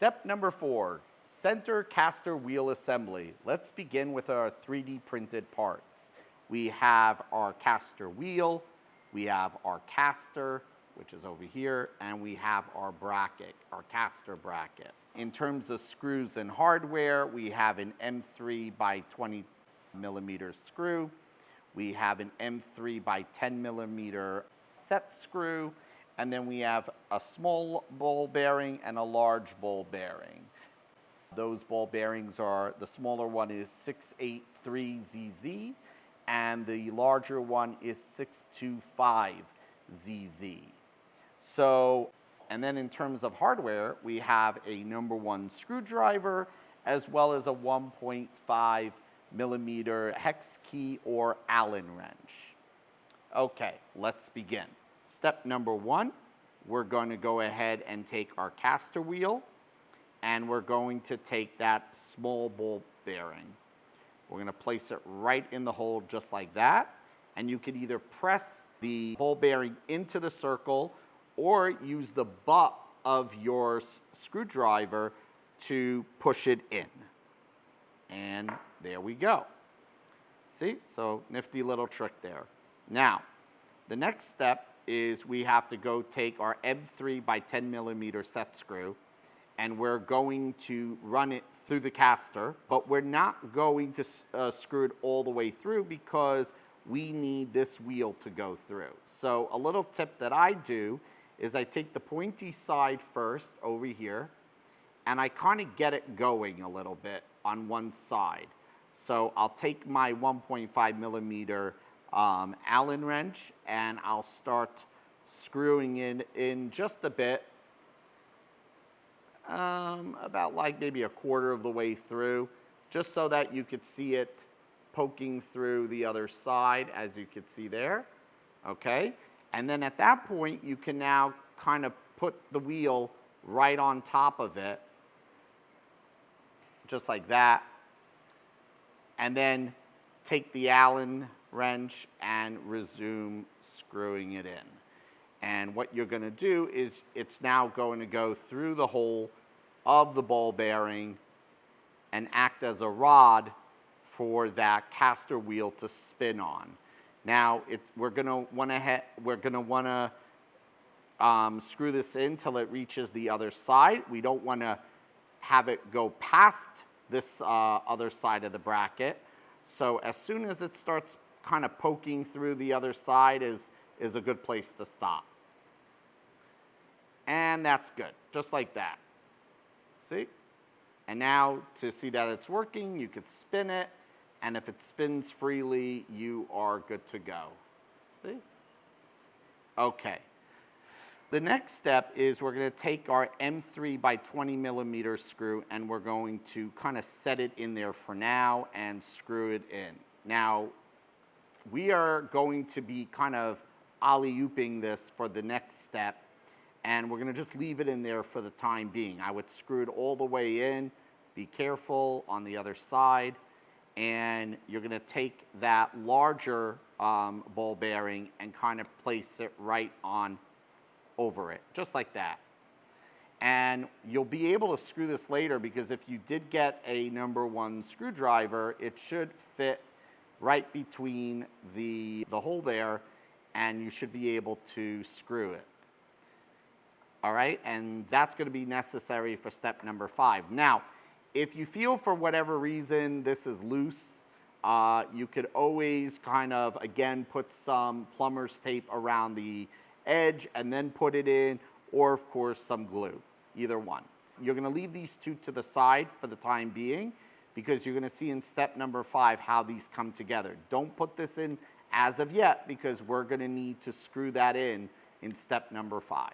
Step number 4, center caster wheel assembly. Let's begin with our 3D printed parts. We have our caster wheel, we have our caster, which is over here, and we have our bracket, our caster bracket. In terms of screws and hardware, we have an M3 by 20 millimeter screw. We have an M3 by 10 millimeter set screw, and then we have a small ball bearing and a large ball bearing. Those ball bearings are, the smaller one is 683ZZ, and the larger one is 625ZZ. So, and then in terms of hardware, we have a number 1 screwdriver, as well as a 1.5 millimeter hex key or Allen wrench. Okay, let's begin. Step number 1, we're going to go ahead and take our caster wheel, and we're going to take that small ball bearing. We're going to place it right in the hole just like that, and you can either press the ball bearing into the circle or use the butt of your screwdriver to push it in. And there we go. See? So nifty little trick there. Now, the next step is we have to go take our M3 by 10 millimeter set screw, and we're going to run it through the caster, but we're not going to screw it all the way through because we need this wheel to go through. So a little tip that I do is I take the pointy side first over here, and I kind of get it going a little bit on one side. So I'll take my 1.5 millimeter Allen wrench, and I'll start screwing in just a bit, about like maybe a quarter of the way through, just so that you could see it poking through the other side, as you could see there. Okay, and then at that point you can now kind of put the wheel right on top of it, just like that, and then take the Allen wrench and resume screwing it in. And what you're going to do is it's now going to go through the hole of the ball bearing and act as a rod for that caster wheel to spin on. Now we're going to want to screw this in till it reaches the other side. We don't want to have it go past this other side of the bracket. So as soon as it starts kind of poking through the other side is a good place to stop. And that's good, just like that. See? And now to see that it's working, you could spin it, and if it spins freely, you are good to go. See? Okay. The next step is we're going to take our M3 by 20 millimeter screw, and we're going to kind of set it in there for now and screw it in. Now, we are going to be kind of alley-ooping this for the next step, and we're going to just leave it in there for the time being. I would screw it all the way in, be careful on the other side, and you're going to take that larger ball bearing and kind of place it right on over it, just like that. And you'll be able to screw this later, because if you did get a number 1 screwdriver, it should fit right between the hole there, and you should be able to screw it. All right, and that's going to be necessary for step number 5. Now, if you feel for whatever reason this is loose, you could always kind of, again, put some plumber's tape around the edge and then put it in, or of course some glue, either one. You're going to leave these two to the side for the time being, because you're going to see in step number 5 how these come together. Don't put this in as of yet, because we're going to need to screw that in step number 5.